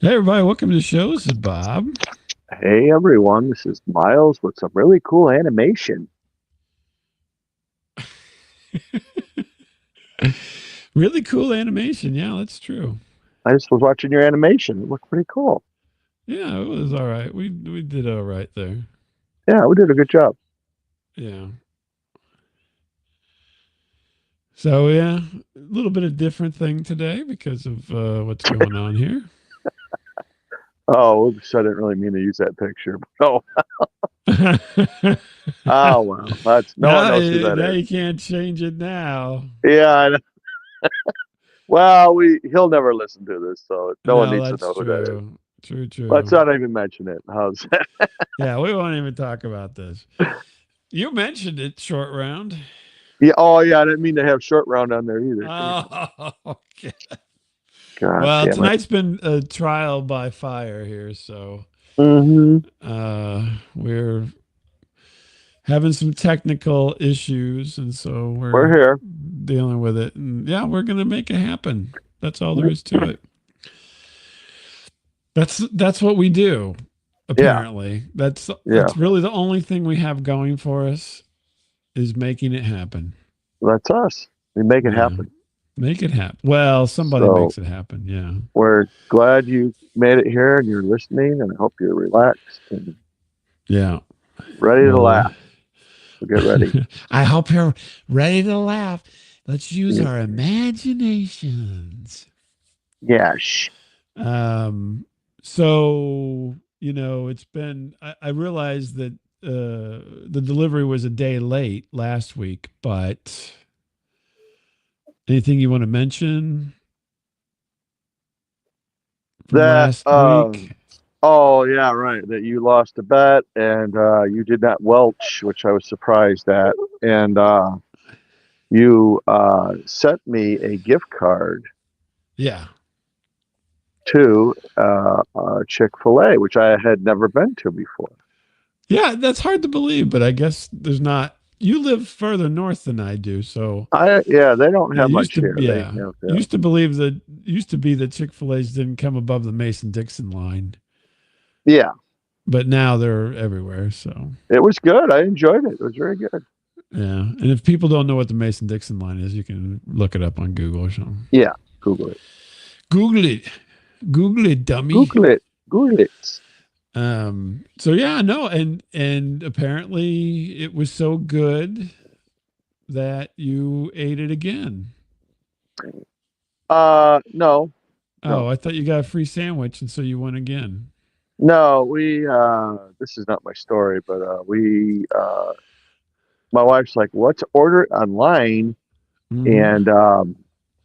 Hey everybody, welcome to the show. This is Bob. Hey everyone, this is Miles with some really cool animation. Really cool animation. Yeah, that's true. I just was watching your animation. It looked pretty cool. Yeah, it was all right. We did all right there. Yeah, we did a good job. Yeah. So yeah, a little bit of different thing today because of what's going on here. Oh, oops, I didn't really mean to use that picture. Oh, oh well, that's no one now, knows who that now is. you can't change it now. Yeah, well, he'll never listen to this, so no one No, needs to that's know who that is. true. True, Let's true. not even mention it. How's that? Yeah, we won't even talk about this. You mentioned it, short round. Yeah. Oh, yeah. I didn't mean to have short round on there either. Damn it. Oh, okay. God Well, damn it. tonight's been a trial by fire here, so Mm-hmm. we're having some technical issues, and so We're we're here. dealing with it. And yeah, we're gonna make it happen. That's all there is to it. That's what we do. Yeah. Apparently, that's Yeah. really the only thing we have going for us is making it happen. That's us. We make it Yeah, happen. make it happen. Well, somebody So makes it happen. Yeah. we're glad you made it here and you're listening, and I hope you're relaxed and Yeah. ready to Well, laugh. So get ready. I hope you're ready to laugh. Let's use Yeah. our imaginations. Yes. Um, so, it's been, I realized that the delivery was a day late last week, but anything you want to mention from That last week? oh yeah, right. That you lost a bet and you did not welch, which I was surprised at. And you sent me a gift card Yeah. to Chick-fil-A, which I had never been to before. Yeah, that's hard to believe, but I guess there's not. You live further north than I do, so I Yeah, they don't yeah, have much here. They have yeah. used to be that Chick-fil-A's didn't come above the Mason-Dixon line, Yeah, but now they're everywhere. So it was good. I enjoyed it. It was very good. yeah, and if people don't know what the Mason-Dixon line is, you can look it up on Google or something. Yeah, Google it. Google it, Google it, dummy. Google it. Google it. So yeah, no, and apparently it was so good that you ate it again. No, Oh, no, I thought you got a free sandwich, and so you went again. no. We this is not my story, but my wife's like, "Let's order it online, Hmm. and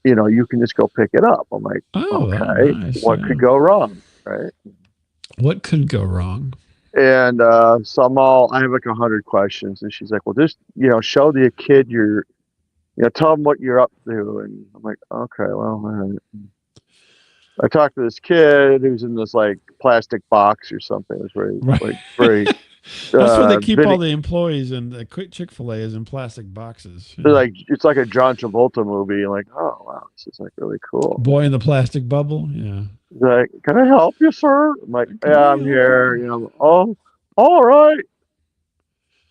you can just go pick it up." I'm like, Oh, "Okay, nice. what Yeah. could go wrong, right?" What could go wrong? And so I have like 100 questions, and she's like, "Well, just show the kid tell them what you're up to." And I'm like, "Okay, well, all right." I talked to this kid who's in this like plastic box or something. It was very Right. like very That's where they keep all video the employees and the quick Chick-fil-A is in plastic boxes. Yeah. like it's like a John Travolta movie. Like, oh wow, this is like really cool. Boy in the plastic bubble. Yeah. He's like, can I help you, sir? I'm like, Can yeah, I I'm help here. you? Oh, all right.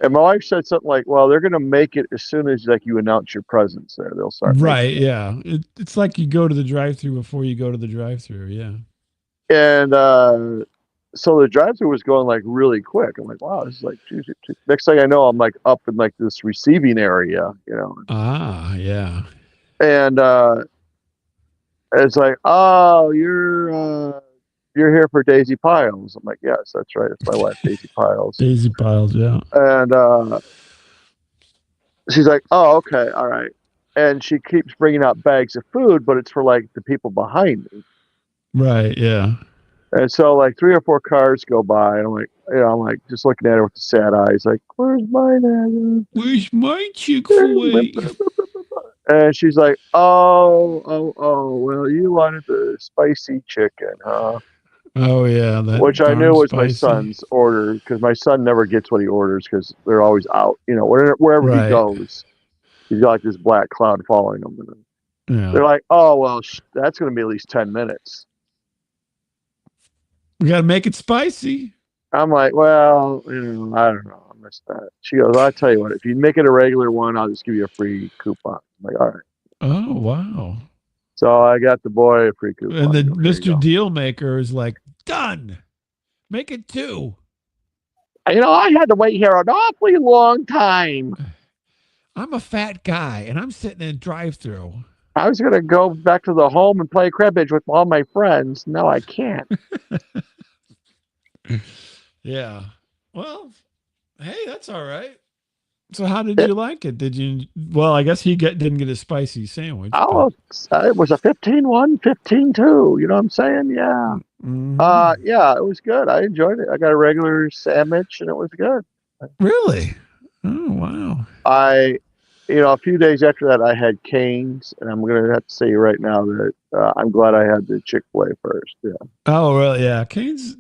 And my wife said something like, well, they're gonna make it as soon as like you announce your presence there. They'll start Right. making it. Yeah. It's like you go to the drive-through before you go to the drive-through. Yeah. And so the drive-through was going like really quick. I'm like, wow, this is like, geez, next thing I know, I'm like up in like this receiving area. Ah, yeah. And it's like, oh, you're here for Daisy Piles. I'm like, yes, that's right. It's my wife, Daisy Piles. Daisy piles. Yeah. And she's like, oh, okay, all right. And she keeps bringing out bags of food, but it's for like the people behind me. Right. Yeah. And so like 3 or 4 cars go by, and I'm like just looking at her with the sad eyes, like, where's mine Where's my at? Chick-fil-A? And she's like, oh, well, you wanted the spicy chicken, huh? Oh yeah, Which that I darn knew was my spicy. son's order because my son never gets what he orders because they're always out. Wherever he Right. goes, he's got like this black cloud following him. And Yeah. they're like, oh, well, that's going to be at least 10 minutes. We got to make it spicy. I'm like, well, I don't know. I missed that. She goes, I'll tell you what, if you make it a regular one, I'll just give you a free coupon. I'm like, all right. Oh, wow. So I got the boy a free And coupon. I then go, here you Mr. go. Dealmaker is like, done. Make it two. I had to wait here an awfully long time. I'm a fat guy and I'm sitting in drive through. I was gonna go back to the home and play cribbage with all my friends. No, I can't. Yeah. Well, hey, that's all right. So how did It, you like it? Did you well, I guess didn't get a spicy sandwich, but oh, it was a 15-1, 15-2. You know what I'm saying? Yeah. mhm. Yeah, it was good. I enjoyed it. I got a regular sandwich and it was good. Really? Oh, wow. I, a few days after that, I had Cane's, and I'm gonna have to say right now that I'm glad I had the Chick-fil-A first. Yeah. Oh, really? Yeah. Canes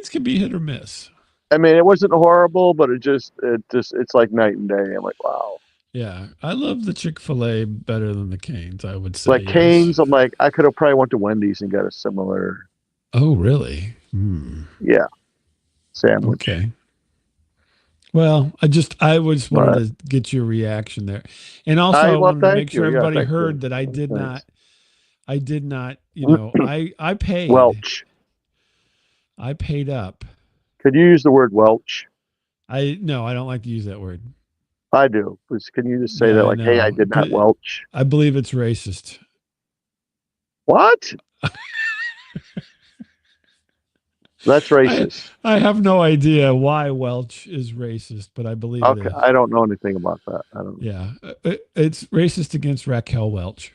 can be hit or miss. I mean, it wasn't horrible, but it's like night and day. I'm like, wow. Yeah. I love the Chick-fil-A better than the Canes, I would say, Like yes. Cane's, I'm like, I could have probably went to Wendy's and got a similar, Oh, really? Hmm. yeah, sandwich. Okay. Well, I just wanted But to get your reaction there. And also I well, wanted to make thank sure you. Yeah, everybody thank you. heard that Thanks. I did not, Welch. I paid up. Could you use the word Welch? I no, I don't like to use that word. I do. Please, can you just say Yeah, that, I like, hey, I know. did not Welch? I believe it's racist. What? That's I racist. I have no idea why Welch is racist, but I believe it Okay, is. I don't know anything about that. I don't. Yeah, it's racist against Raquel Welch,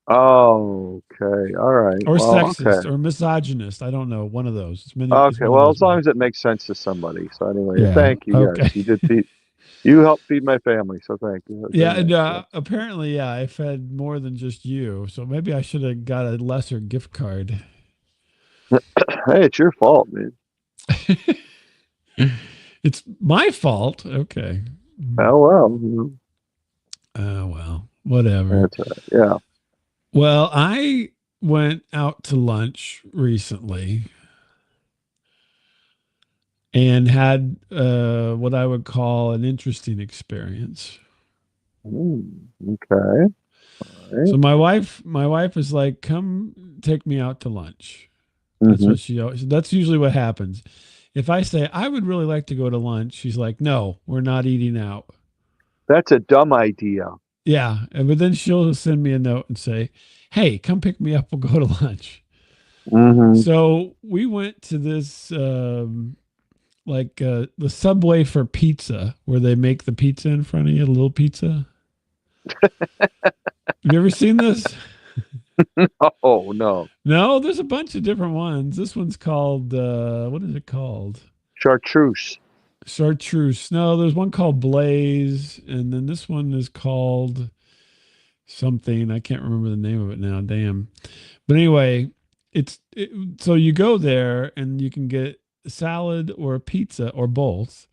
Oh, okay. All right. or Well, sexist, okay. or misogynist. I don't know. One of those. It's Okay. one of Well, those as long ones. as it makes sense to somebody. So anyway, Yeah. thank you. Okay. Yes, you did feed. You helped feed my family, so thank you. That was Yeah, very and nice. Yeah. apparently, yeah, I fed more than just you, so maybe I should have got a lesser gift card. Hey, it's your fault, man. It's my fault. Okay. Oh well. Oh well, whatever. That's all right. Yeah. Well, I went out to lunch recently and had what I would call an interesting experience. Okay. All So right. my wife is like, "Come take me out to lunch." That's Mm-hmm. what she always. That's usually what happens. If I say I would really like to go to lunch, she's like, "No, we're not eating out." That's a dumb idea. Yeah, but then she'll send me a note and say, "Hey, come pick me up. We'll go to lunch." Mm-hmm. So we went to this the Subway for pizza, where they make the pizza in front of you, a little pizza. Have you ever seen this? Oh no. No, there's a bunch of different ones. This one's called what is it called? Chartreuse. Chartreuse. No, there's one called Blaze, and then this one is called something. I can't remember the name of it now. Damn. But anyway, so you go there and you can get a salad or a pizza or both,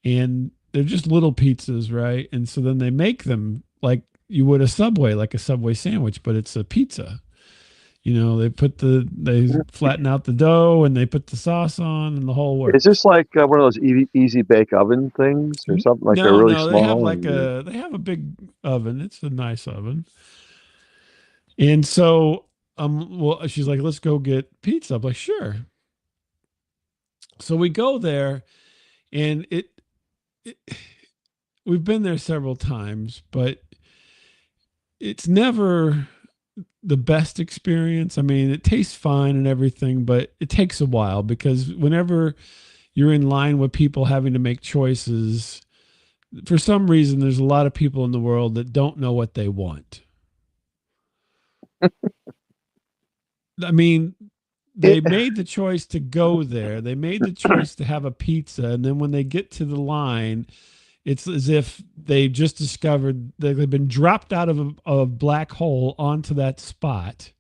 and they're just little pizzas, right? And so then they make them like you would a Subway, like a Subway sandwich, but it's a pizza. They flatten out the dough and they put the sauce on and the whole Is works. this like one of those easy bake oven things or something? Like they're No, really no, they have small like and they have a big oven. It's a nice oven. And so well, she's like, let's go get pizza. I'm like, sure. So we go there and it we've been there several times, but it's never the best experience. I mean, it tastes fine and everything, but it takes a while because whenever you're in line with people having to make choices, for some reason, there's a lot of people in the world that don't know what they want. I mean, it, they made the choice to go there. They made the choice to have a pizza. And then when they get to the line, it's as if they just discovered that they've been dropped out of a black hole onto that spot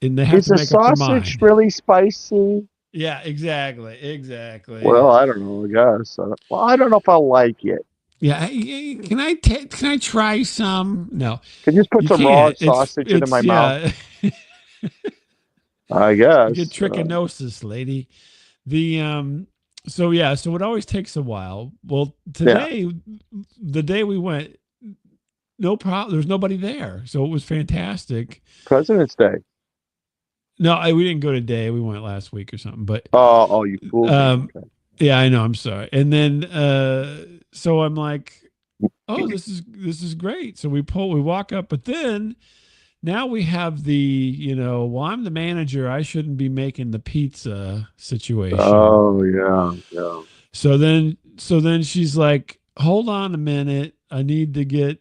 and they have is to the make up their sausage mind. really spicy? Yeah, exactly. Exactly. Well, I don't know. I guess. Well, I don't know if I like it. Yeah, can I try some? No, Can you just put you some raw can't. sausage into It's my mouth? yeah. I You get guess. trichinosis, lady. The so yeah, so it always takes a while. Well, Yeah, today, the day we went, no problem. There's nobody there, so it was fantastic. President's Day. No, we didn't go today. We went last week or something. But Oh, you fooled me. um, yeah, I know. I'm sorry. And then so I'm like, oh, this is great. So we walk up, but then now we have the, well, I'm the manager. I shouldn't be making the pizza situation. Oh, yeah, yeah. So then she's like, hold on a minute. I need to,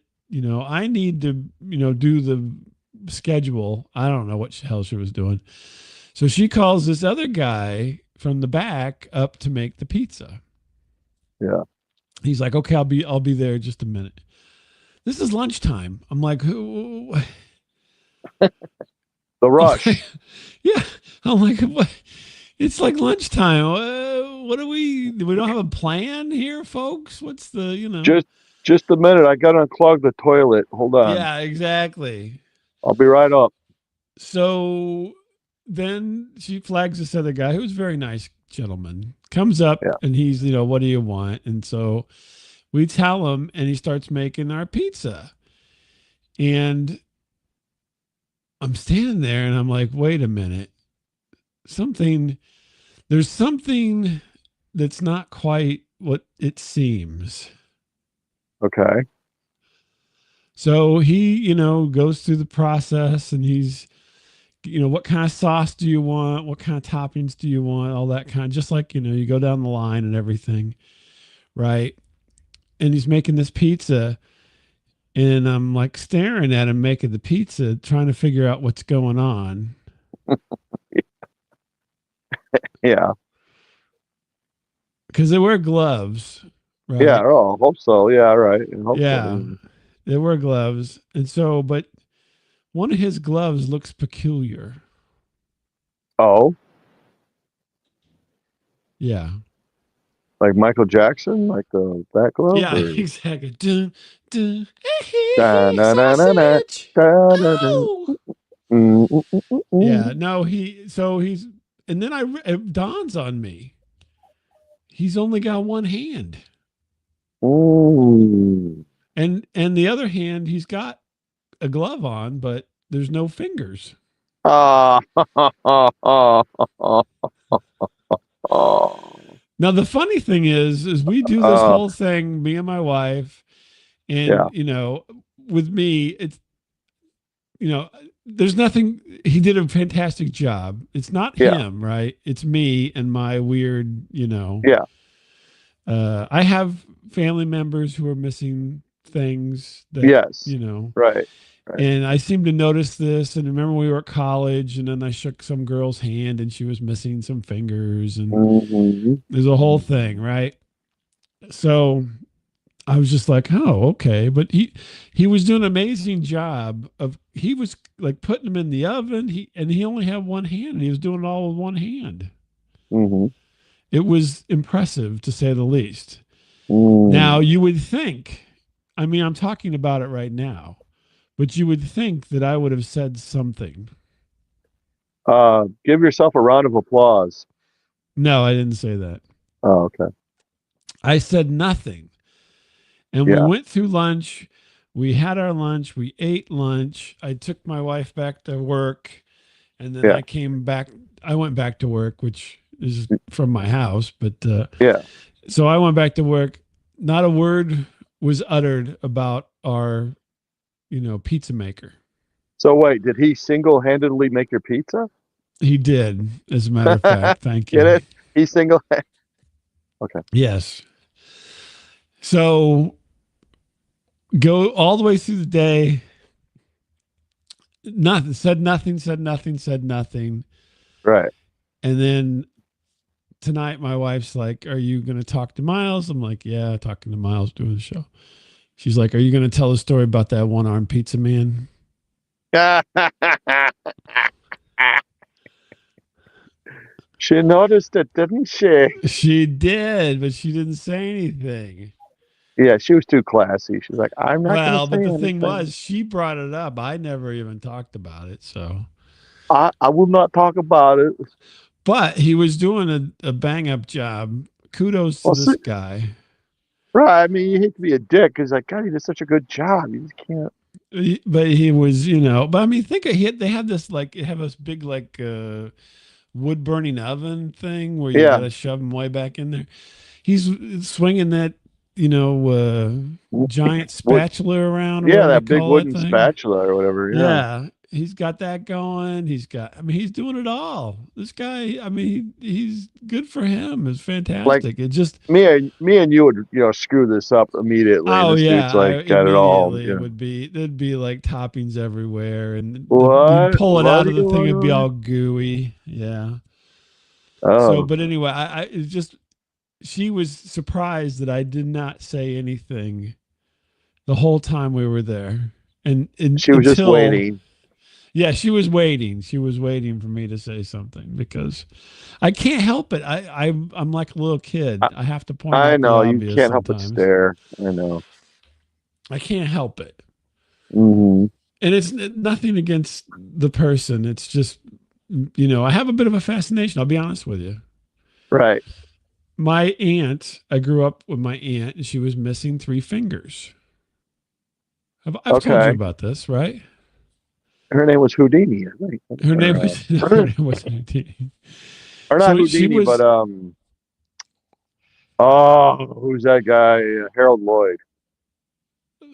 do the schedule. I don't know what the hell she was doing. So she calls this other guy from the back up to make the pizza. Yeah. He's like, okay, I'll be there in just a minute. This is lunchtime. I'm like, who? The rush. Yeah. I'm like, what? It's like lunchtime. What do we don't have a plan here, folks? What's the? Just just a minute. I gotta unclog the toilet. Hold on. Yeah, exactly. I'll be right up. So then she flags this other guy who's a very nice gentleman, comes up Yeah. and he's, what do you want? And so we tell him and he starts making our pizza. And I'm standing there and I'm like, wait a minute. Something, there's something that's not quite what it seems. Okay. So he, goes through the process and he's, what kind of sauce do you want? What kind of toppings do you want? All that kind, just like, you go down the line and everything. Right. And he's making this pizza and I'm like staring at him making the pizza, trying to figure out what's going on. Yeah. Because they wear gloves. Yeah. Right. Oh, hope so. Yeah. Right. I hope Yeah. so. They wear gloves. And so, but one of his gloves looks peculiar. Oh, Yeah. like Michael Jackson, like that glove, Yeah, or exactly. Dun, dun. da na na na na Sausage. da da da. Oh. Mm, mm, mm, mm, Yeah, mm. no, and then it dawns on me, he's only got one hand, Ooh. and the other hand, he's got a glove on, but there's no fingers. Ah. Oh. Now, the funny thing is we do this Uh, whole thing, me and my wife, yeah. and with me, it's you know, there's nothing. He did a fantastic job. It's not Yeah. him, right? It's me and my weird, Yeah. I have family members who are missing things that, Yes. Right. Right. and I seem to notice this. And remember, we were at college, and then I shook some girl's hand, and she was missing some fingers, and Hmm. there's a whole thing, right? So I was just like, oh, okay. But he was doing an amazing job of he was like putting them in the oven. He only had one hand, and he was doing it all with one hand. Hmm. It was impressive to say the least. Now, Mm. you would think, I mean, I'm talking about it right now, but you would think that I would have said something. Give yourself a round of applause. No, I didn't say that. Oh, okay. I said nothing. And we Yeah. went through lunch. We had our lunch. We ate lunch. I took my wife back to work. And then Yeah. I came back. I went back to work, which is from my house. But Yeah. so I went back to work. Not a word was uttered about our, pizza maker. So wait, did he single-handedly make your pizza? He did, as a matter of fact. Thank Get you. it? He single. Okay. Yes. So go all the way through the day. Nothing, said nothing, said nothing, said nothing. Right. And then tonight, my wife's like, are you going to talk to Miles? I'm like, yeah, talking to Miles doing the show. She's like, are you going to tell a story about that one armed pizza man? She noticed it, didn't she? She did, but she didn't say anything. Yeah, she was too classy. She's like, I'm not going to Well, say but the thing anything. was, she brought it up. I never even talked about it. So, I will not talk about it. But he was doing a bang up job. Kudos to Well, see, this guy. right. I mean, you hate to be a dick because, like, God, he did such a good job. You just can't. But he was, but I mean, think of they have this like have this big like wood burning oven thing where you got Yeah. to shove him way back in there. He's swinging that, you know, uh, giant Wood. spatula around or Yeah, whatever they that big call that wooden thing. spatula or whatever. Yeah. Yeah, he's got that going. I mean, he's doing it all. This guy, I mean, he's good for him. It's Like fantastic. It just, me and you would, screw this up immediately. And oh this dude's yeah, I like got it all. immediately would be, there'd be like toppings everywhere, and you'd What? pull it What out do of the you thing, want it'd be to? all gooey. Yeah. So, Oh, but anyway, it's just, she was surprised that I did not say anything the whole time we were there. And she was just until, waiting. yeah, she was waiting. She was waiting for me to say something because I can't help it. I'm like a little I, kid. I have to point I out the know you obvious can't help but sometimes. stare. I know. I can't help it. Hmm. And it's nothing against the person. It's just, I have a bit of a fascination. I'll be honest with you. Right. My aunt, I grew up with my aunt, and she was missing three fingers. I've told you Okay. about this, right? Her name was Houdini, I think. Her name Or, was her name was or not so she Houdini, but was oh, who's that guy? Harold Lloyd.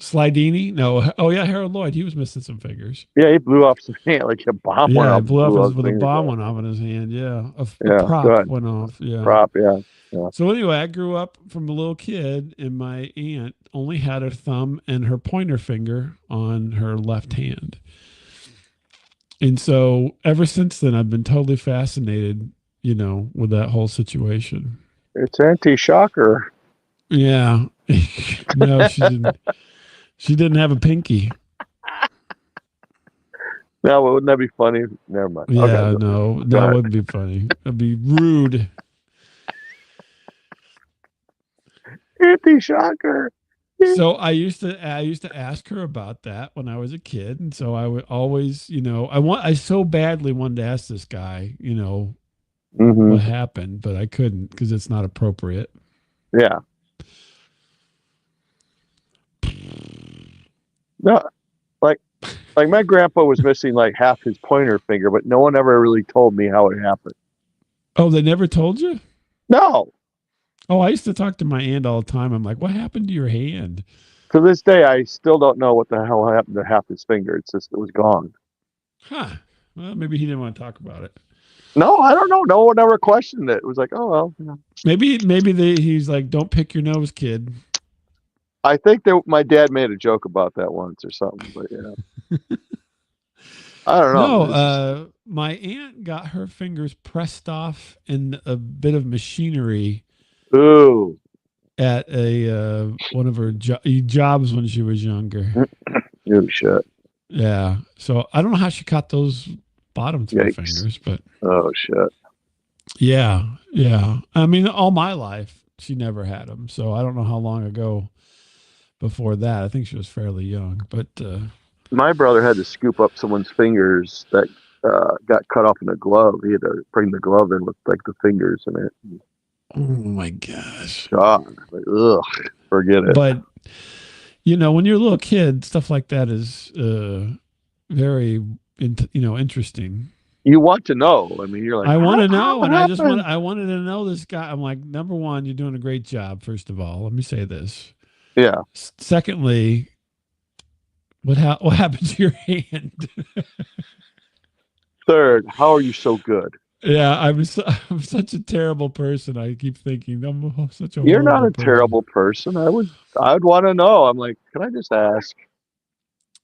Slidini. No, oh yeah, Harold Lloyd. He was missing some fingers. Yeah, he blew off some hand, like a bomb went Yeah, off it and blew up blew his out his with a fingers bomb off. went off in his hand. Yeah, a Yeah, prop good. went off. Yeah. Prop, yeah. Yeah. So anyway, I grew up from a little kid, and my aunt only had her thumb and her pointer finger on her left hand. And so ever since then, I've been totally fascinated, with that whole situation. It's anti-shocker. Yeah. No, she didn't. She didn't have a pinky. Now, wouldn't that be funny? Never mind. Okay, Yeah, no, go that ahead. wouldn't be funny. That'd be rude. Anti-shocker. So I used to ask her about that when I was a kid, and so I would always, I so badly wanted to ask this guy, Hmm. what happened, but I couldn't because it's not appropriate. Yeah. No, like my grandpa was missing like half his pointer finger, but no one ever really told me how it happened. Oh, they never told you? No. Oh, I used to talk to my aunt all the time. I'm like, what happened to your hand? To this day, I still don't know what the hell happened to half his finger. It's just it was gone. Huh. Well, maybe he didn't want to talk about it. No, I don't know. No one ever questioned it. It was like, oh well. Maybe he's like, don't pick your nose, kid. I think that my dad made a joke about that once or something, but I don't No, know. It's just my aunt got her fingers pressed off in a bit of machinery ooh, at a one of her jobs when she was younger. ooh, shit, Yeah. So I don't know how she caught those bottom three yikes, fingers, but oh shit. yeah, yeah. I mean, all my life she never had them, so I don't know how long ago before that. I think she was fairly young, but My brother had to scoop up someone's fingers that got cut off in a glove. He had to bring the glove in with like the fingers in it. oh my gosh. God, like, ugh, forget it. But when you're a little kid, stuff like that is very interesting. You want to know? I mean, you're like, I want to how know, it and happened? I wanted to know this guy. I'm like, number one, you're doing a great job. First of all, let me say this. Yeah. Secondly, what happened to your hand? Third, how are you so good? Yeah, I'm such a terrible person. I keep thinking I'm such a You're not horrible a person. terrible person. I would want to know. I'm like, can I just ask?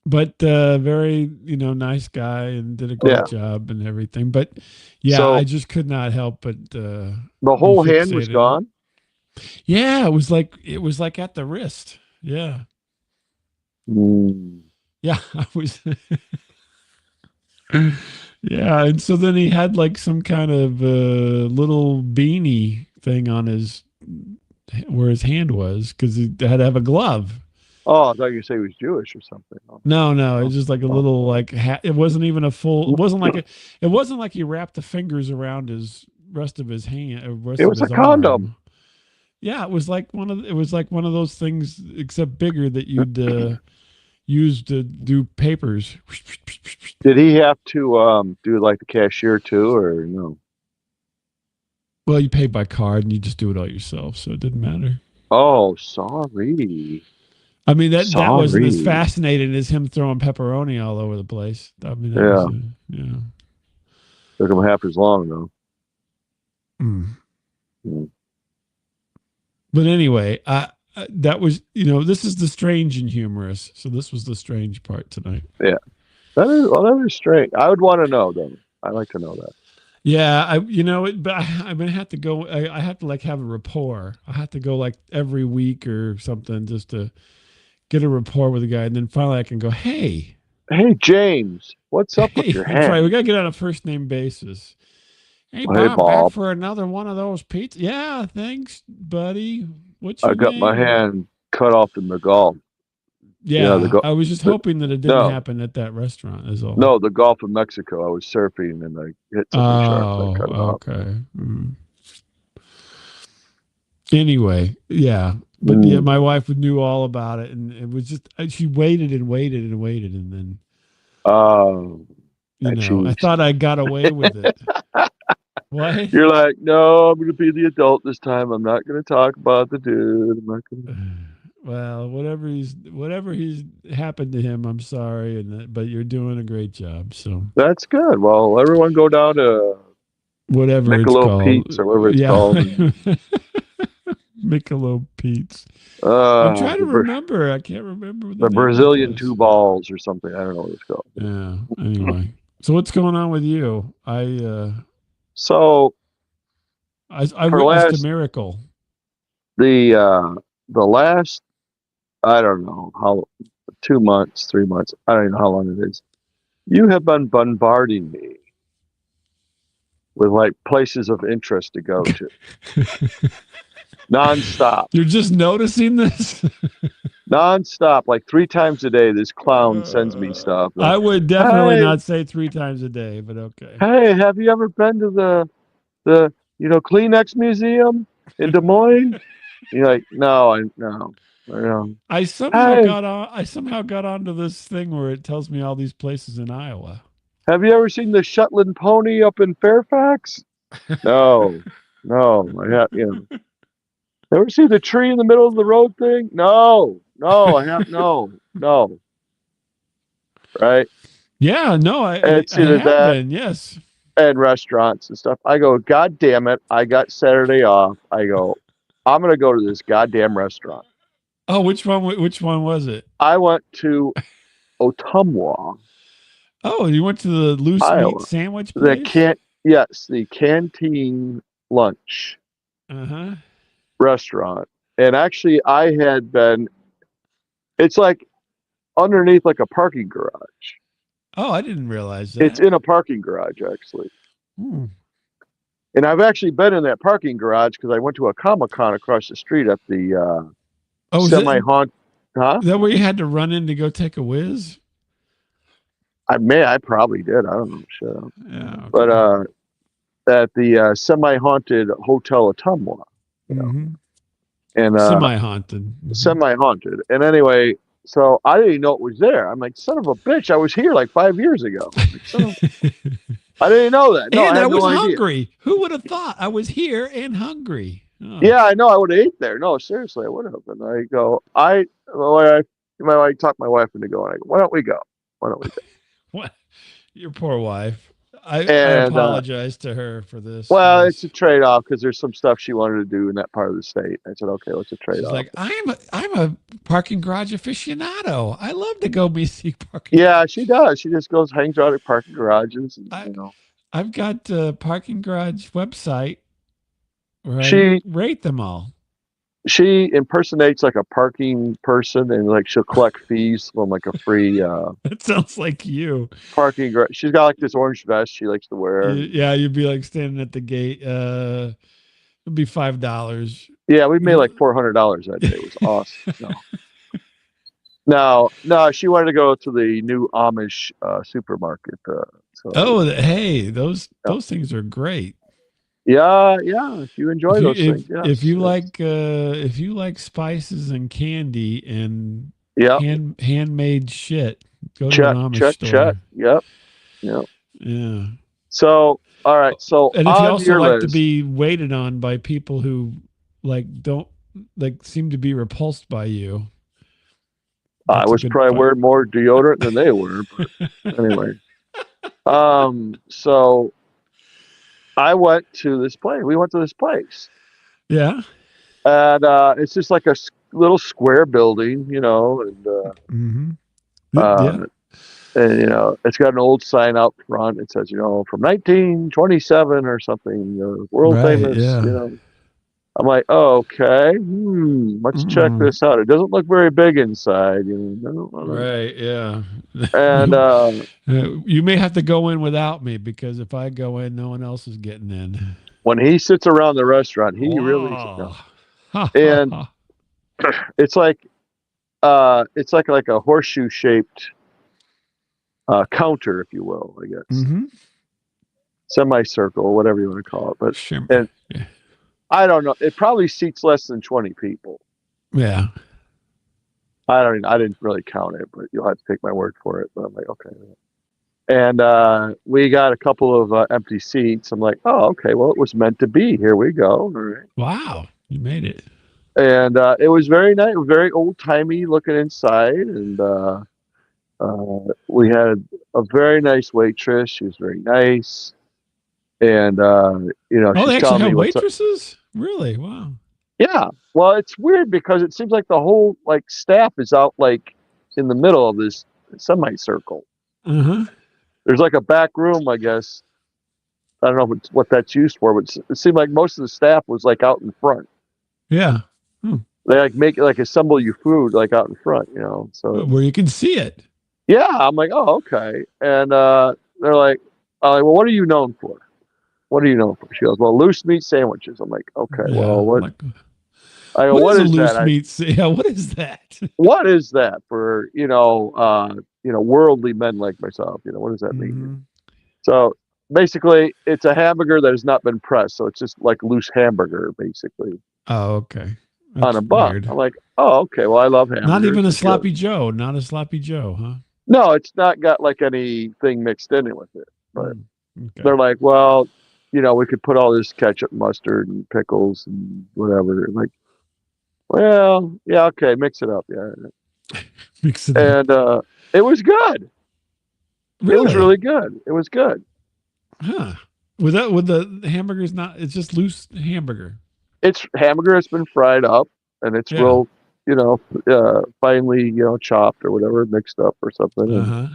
But very nice guy and did a Yeah. great job and everything. But yeah, I So just could not help but the be whole hand was fixated. gone. Yeah, it was like at the wrist. Yeah. Mm. Yeah, I was yeah, and so then he had like some kind of little beanie thing on his where his hand was because he had to have a glove. Oh, I thought you say he was Jewish or something. Oh, No, no, oh, it's just like a oh. little like it wasn't even a full. It wasn't like he wrapped the fingers around his rest of his hand, rest It of was a his condom. arm. Yeah, it was like one of those things, except bigger that you'd use to do papers. Did he have to do like the cashier too, or no? Well, you pay by card and you just do it all yourself, so it didn't matter. Oh, sorry. I mean that wasn't as Sorry. fascinating as him throwing pepperoni all over the place. I mean that was Yeah. yeah. Took him half as long though. Mm. Mm. But anyway, that was this is the strange and humorous. So this was the strange part tonight. Yeah. That is strange. I would want to know though. I like to know that. Yeah, but I'm gonna have to go. I have to like have a rapport. I have to go like every week or something just to get a rapport with the guy, and then finally I can go, hey, Hey James, what's up with hey. your That's right. We hand? gotta get on a first name basis. Hey Hey Bob, back Bob, for another one of those pizzas. Yeah, thanks, buddy. What's I your got my name? hand cut off in the golf. You know Yeah, I was just the hoping that it didn't no, happen at that restaurant. Is all. no, the Gulf of Mexico. I was surfing and I hit something sharp, so I Oh, cut it off. okay. Mm. Anyway, yeah, but yeah, Mm. my wife knew all about it, and it was just she waited and waited and waited, and then Oh, and I she's thought I got away with it. What? you're like, no, I'm gonna be the adult this time. I'm not gonna talk about the dude. I'm not gonna. Well, whatever he's happened to him, I'm sorry, but you're doing a great job. So That's good. Well, everyone go down to whatever it's Michelob called, Pete's or whatever it's yeah, called. And, Michelob Pete's. I'm trying to remember. I can't remember the the name of the Brazilian two place. balls or something. I don't know what it's called. Yeah. Anyway, so what's going on with you? So I for witnessed a last miracle. the last I don't know how 2 months, 3 months. I don't even know how long it is. You have been bombarding me with like places of interest to go to nonstop, You're just noticing this? nonstop. Like 3 times a day, this clown sends me stuff. Like, I would definitely hey, not say 3 times a day, but okay. hey, have you ever been to the Kleenex Museum in Des Moines? You're like, no, no, I know. Hey, I somehow got onto this thing where it tells me all these places in Iowa. have you ever seen the Shetland pony up in Fairfax? No, no, I have, ever see the tree in the middle of the road thing? No, no, I have, no, no, right? Yeah, no, And it's I either have that been. Yes. and restaurants and stuff. I go, God damn it, I got Saturday off. I go, I'm going to go to this goddamn restaurant. Oh, which one? Which one was it? I went to Ottumwa, Oh, you went to the loose meat Iowa. sandwich The place? the Canteen Lunch Uh huh. restaurant. And actually, I had been, it's like underneath like a parking garage. Oh, I didn't realize It's that. in a parking garage, actually. Hmm. And I've actually been in that parking garage because I went to a Comic Con across the street at the Oh, semi haunt. Huh? is that where you had to run in to go take a whiz? I probably did. I don't know. Shit. Yeah. But Okay. at the semi haunted Hotel Ottumwa, you know, Mm-hmm. and Semi haunted. Mm-hmm. semi haunted. And anyway, so I didn't even know it was there. I'm like, son of a bitch, I was here like 5 years ago. Like, I didn't know that. No, I And I had was no idea. hungry. Who would have thought I was here and hungry? Oh. Yeah, I know. I would have ate there. No, seriously, I would have. And I go, my wife talked my wife into going. I go, why don't we go? Why don't we go? What? Your poor wife. I And apologize to her for this. well, it's Yes. a trade off because there's some stuff she wanted to do in that part of the state. I said, okay, what's a trade She's off? like, I'm a parking garage aficionado. I love to go see parking Yeah, garage. she does. She just goes, hangs out at parking garages, and I I've got a parking garage website where I she rate them all. she impersonates like a parking person, and like she'll collect fees from like a free That sounds like you. parking garage. She's got like this orange vest she likes to wear. Yeah, you'd be like standing at the gate. It'd be $5. Yeah, we made like $400 that day. It was awesome. No. No, she wanted to go to the new Amish supermarket. Oh, So hey, those yeah, those things are great. yeah. If you enjoy If you those things, if yes, you yes. like if you like spices and candy and Yep. handmade shit, go to an Check, Amish check, check. store. Yep. Yep. Yeah. So, all right. So And if you on also your like to list, be waited on by people who don't like seem to be repulsed by you, I that's a was good probably but wearing more deodorant than they were, but anyway. So I went to this place. We went to this place, yeah. and it's just like a little square building, Hmm. uh, Yeah. and it's got an old sign out front. It says, from 1927 or something, world Right. famous. Yeah. I'm like, oh, okay, let's check Mm. this out. It doesn't look very big inside, Right. Yeah. and You may have to go in without me because if I go in, no one else is getting in. when he sits around the restaurant, he really, Oh. Ha ha and ha. it's like like a horseshoe shaped counter, if you will, I guess, Mm-hmm. semicircle, whatever you want to call it. But Sure. and Yeah. I don't know, it probably seats less than 20 people. Yeah. I didn't really count it, but you'll have to take my word for it. But I'm like, okay. And we got a couple of empty seats. I'm like, oh, okay, well, it was meant to be. Here we go. All right. Wow. You made it. And it was very nice, very old timey looking inside, and we had a very nice waitress. She was very nice, and Oh, they she's actually telling me have what's up. waitresses? Really? Wow. Yeah, well, it's weird because it seems like the whole like staff is out like in the middle of this semicircle. Uh-huh. There's like a back room, I guess. I don't know what that's used for, but it seemed like most of the staff was like out in front. Yeah. Hmm. They like make like assemble you food like out in front, So Where you can see it. yeah, I'm like, oh, okay. And they're like, well, what are you known for? What are you known for? She goes, well, loose meat sandwiches. I'm like, okay, well, Yeah. what? Like, I go, what what is a is that? loose meat? Yeah. What is that? What is that for? Worldly men like myself. What does that mean? Hmm. So basically, it's a hamburger that has not been pressed. So it's just like loose hamburger, basically Oh, okay. on That's a bun. weird. I'm like, oh, okay. Well, I love Not hamburgers. even a So she goes, sloppy Joe. Not a sloppy Joe, huh? no, it's not got like anything mixed in it with it. But Mm. Okay. they're like, well, we could put all this ketchup, mustard, and pickles and whatever. And like, well, yeah, okay, mix it up, yeah. Mix it And up. it was good. It was Really? really good. It was good. Huh. With the hamburgers not it's just loose hamburger. It's hamburger that's been fried up, and it's Yeah. real, finely, chopped or whatever, mixed up or something. And Uh-huh.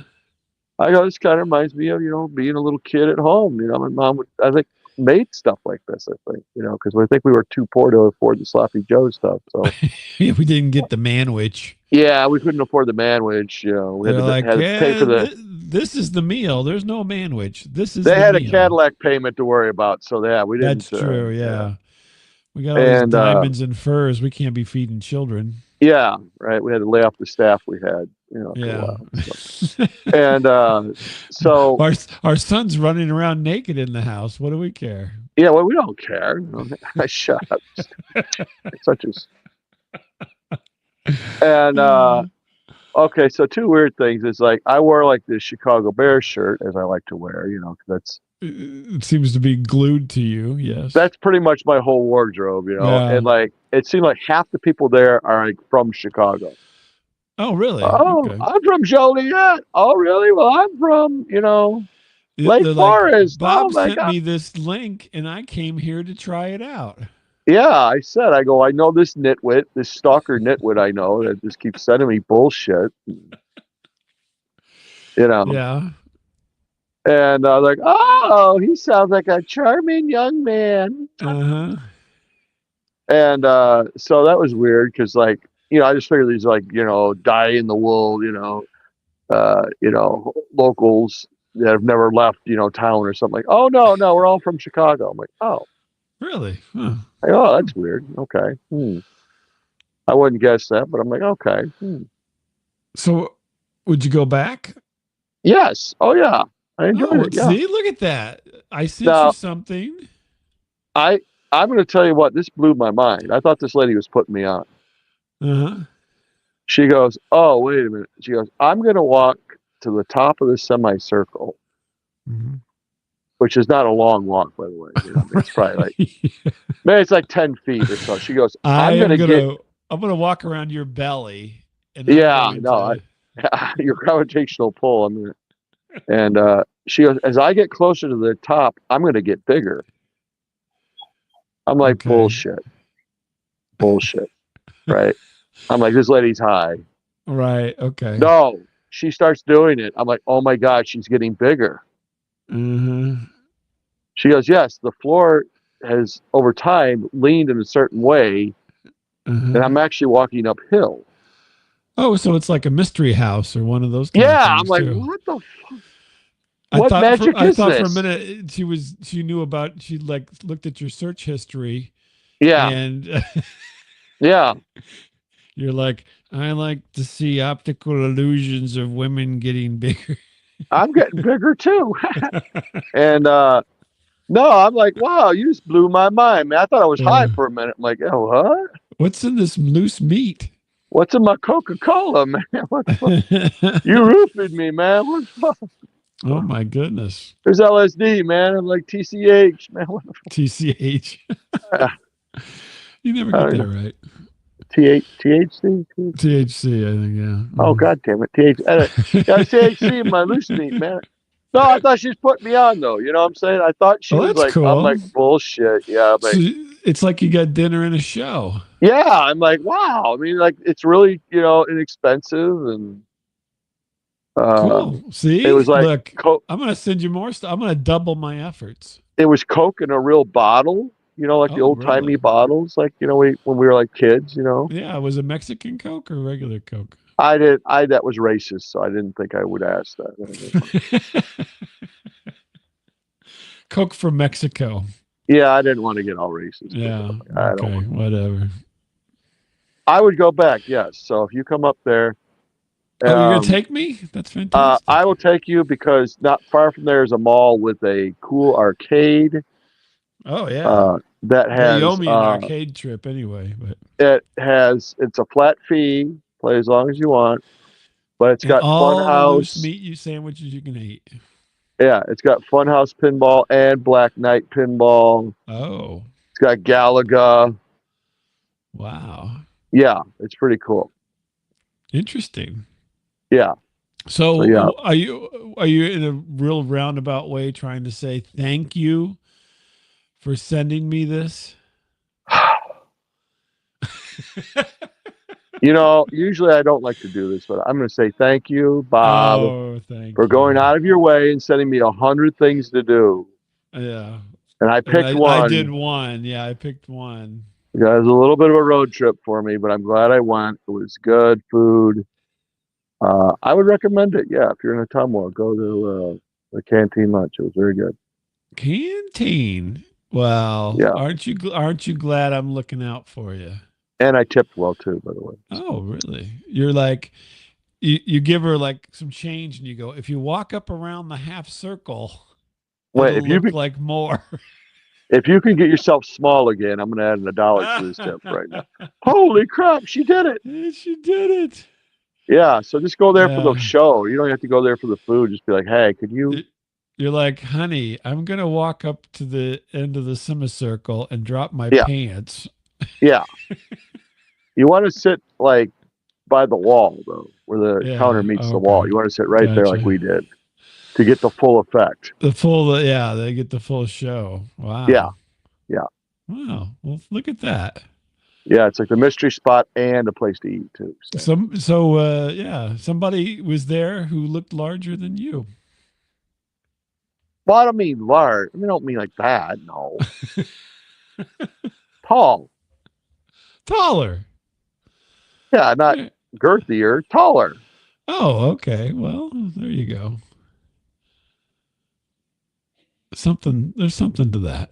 I go, this kind of reminds me of, being a little kid at home. My mom would, I think, made stuff like this, I think, because I think we were too poor to afford the sloppy Joe stuff. So, Yeah, we didn't get the manwich. yeah, we couldn't afford the manwich. We They're like, had to pay for yeah, this is the meal. There's no manwich. This is they the had a meal. Cadillac payment to worry about. So, yeah, we That's didn't, true. yeah. Yeah. We got all these And, diamonds and furs. We can't be feeding children. yeah, right. We had to lay off the staff we had, after a Yeah. while. So, and, so, our our son's running around naked in the house. What do we care? yeah, well, we don't care. I shut up. Such as, and, okay, so two weird things is like I wore like this Chicago Bears shirt as I like to wear, 'cause It seems to be glued to you. Yes. that's pretty much my whole wardrobe, Yeah. and like it seemed like half the people there are like from Chicago. Oh, really? Oh, Okay. I'm from Joliet. Oh, really? Well, I'm from, Lake They're like, Forest. Oh Bob my sent God. me this link and I came here to try it out. Yeah, I go, I know this nitwit, this stalker nitwit I know that just keeps sending me bullshit, you know. Yeah. And I was like, oh, he sounds like a charming young man. Uh-huh. And so that was weird because, like, I just figured these like, die in the wool, locals that have never left, town or something. Like, oh no, no, we're all from Chicago. I'm like, oh, Really? Huh. oh, that's weird. Okay, I wouldn't guess that, but I'm like, okay. So would you go back? Yes. Oh yeah. I enjoyed Oh, it. Yeah. see, look at that. I sent you Now something. I I'm going to tell you what. This blew my mind. I thought this lady was putting me on. Uh-huh. She goes, "Oh, wait a minute." She goes, "I'm going to walk to the top of the semicircle, Mhm. which is not a long walk, by the way. You know, I mean, it's probably like Right. maybe it's like 10 feet or so." She goes, I "I'm going am to get I'm gonna walk around your belly and I'm yeah, going no, to your gravitational pull. I'm gonna, and she goes, as I get closer to the top, I'm going to get bigger." I'm like, okay. bullshit, bullshit, right? I'm like, this lady's high. Right. Okay. No, she starts doing it. I'm like, oh my God, she's getting bigger. Uh-huh. She goes, yes, the floor has over time leaned in a certain way, and Uh-huh. I'm actually walking uphill. Oh, so it's like a mystery house or one of those kind of Yeah, I'm things like, too. what magic I is thought for a this? minute she knew about she like looked at your search history Yeah, and yeah, you're like, I like to see optical illusions of women getting bigger. I'm getting bigger too. And no, I'm like, wow, you just blew my mind, man. I thought I was high Yeah. for a minute. I'm like, oh, what? What's in this loose meat? What's in my Coca Cola, man? What the fuck? You roofied me, man. What the fuck? Oh my goodness. There's LSD, man. I'm like TCH, man. What the TCH. fuck? You never I get don't that know. right. THC? THC, I think, Oh, yeah. God damn it. Got THC in my loose meat, man. No, I thought she was putting me on, though. You know what I'm saying? I thought she Well, was that's like, I'm cool. like, bullshit. Yeah, I'm So like, it's like you got dinner and a show. yeah. I'm like, wow. I mean, like, it's really, inexpensive. And uh, Cool. it was See, like, look, Coke. I'm gonna send you more stuff. I'm gonna double my efforts. It was Coke in a real bottle, like the Oh, old timey really? bottles, like, when we were like kids. Yeah, was it Mexican Coke or regular Coke? That was racist, so I didn't think I would ask that. Coke from Mexico. Yeah, I didn't want to get all racist, but Yeah. I don't Okay. want. Whatever. I would go back, yes. So if you come up there, Oh, you're gonna um, take me? That's I fantastic. will take you because not far from there is a mall with a cool arcade Oh yeah. that Yeah, you owe has me an arcade trip anyway, but it's a flat fee, play as long as you want, but it's and got all the loose Funhouse. meat you sandwiches you can eat. Yeah, it's got Funhouse pinball and Black Knight pinball. Oh, It's got Galaga. wow. Yeah, it's pretty cool. Interesting. Yeah. So yeah. So are you in a real roundabout way trying to say thank you for sending me this? Usually I don't like to do this, but I'm going to say thank you, Bob, Oh, for thank going you. out of your way and sending me 100 things to do. Yeah. And I And picked I did one. one. Yeah, I picked one. It was a little bit of a road trip for me, but I'm glad I went. It was good food. I would recommend it. Yeah, if you're in a Tumwa, go to the canteen lunch. It was very good. Canteen. Well, Yeah, aren't you glad I'm looking out for you? and I tipped well too, by the way. Oh, really? You're like you give her like some change and you go, if you walk up around the half circle, Wait, it'll look like more. if you can get yourself small again, I'm going to add in $1 to this tip right now. Holy crap, she did it! And she did it. Yeah, so just go there for the Yeah. show. You don't have to go there for the food. Just be like, hey, could you? You're like, honey, I'm gonna walk up to the end of the semicircle and drop my Yeah, pants. yeah. You want to sit like by the wall though, where the Yeah. counter meets the wall. Okay. You want to sit right there like Gotcha. we did to get the full effect. Yeah, they get the full show. Yeah, Wow. yeah, Wow. Well, look at that. yeah. It's like the mystery spot and a place to eat too. So, Yeah, somebody was there who looked larger than you. well, I don't mean large. I don't mean like that. No, tall. Taller. Yeah, not Yeah. girthier, taller. Oh, okay. Well, there you go. There's something to that.